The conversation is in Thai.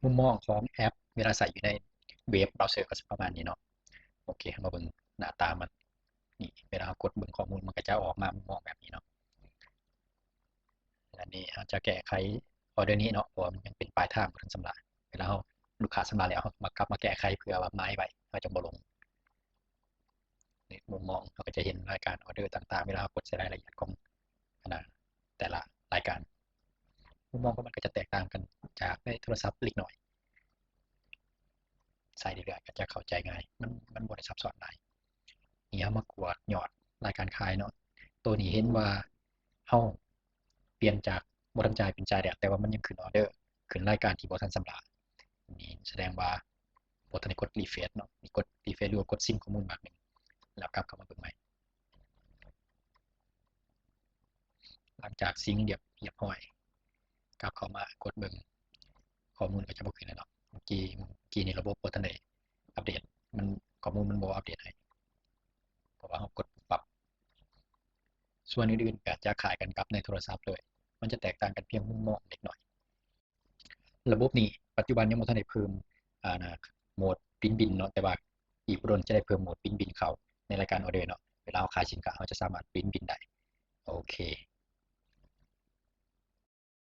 มุมมองของแอปเวลาใส่อยู่ในเว็บเบราว์เซอร์ก็จะประมาณนี้เนาะโอเคมาเบิ่งหน้าตามันนี่เวลาเรากดเบิ่งข้อมูลมันก็จะออกมามุมมองแบบนี้เนาะอันนี้เราจะแก้ไขออเดอร์นี้เนาะเพราะว่ามันยังเป็นปลายทางบ่ทันชำระเวลาเราลูกค้าชำระแล้วเรามากลับมาแก้ไขเพื่อว่าไม้ไว้เราจะบ่ลงนี่มุมมองเราก็จะเห็นรายการออเดอร์ต่างๆเวลาเรากดใส่รายละเอียดของอันนะแต่ละรายการมุมมองของมันก็จะแตกต่างกันจากในโทรศัพท์เล็กน้อยใส่เรื่อยๆก็จะเข้าใจง่ายมันบ่ได้ซับซ้อนหลายนี่เรามากวดยอดรายการขายเนาะตัวนี้เห็นว่าเราเปลี่ยนจากบ่ทันจ่ายเป็นจ่ายแล้วแต่ว่ามันยังขึ้นออเดอร์ขึ้นรายการที่บ่ทันชำระนี่แสดงว่าบ่ทันได้กด refresh เนาะนี่กด refresh หรือว่ากดซิมข้อมูลมากหนึ่งแล้วกลับเข้ามาเบิ่งใหม่หลังจากซิงค์เรียบร้อยกลับเข้ามากดเบิ่งข้อมูลก็จะบ่ขึ้นแล้วเนาะเมื่อกี้นี่ระบบบ่ทันได้อัปเดตมันข้อมูลมันบ่อัปเดตให้เพราะว่าเรากดปรับส่วนอื่นๆก็จะคล้ายกันกับในโทรศัพท์เลยมันจะแตกต่างกันเพียงมุมมองเล็กน้อยระบบนี้ปัจจุบันยังบ่ทันได้เพิ่มนะโหมดปริ้นบิลเนาะแต่ว่าอีกบ่โดนจะได้เพิ่มโหมดปริ้นบิลเข้าในรายการออเดอร์เนาะเวลาเราขายสินค้าเราจะสามารถปริ้นบิลได้โอเค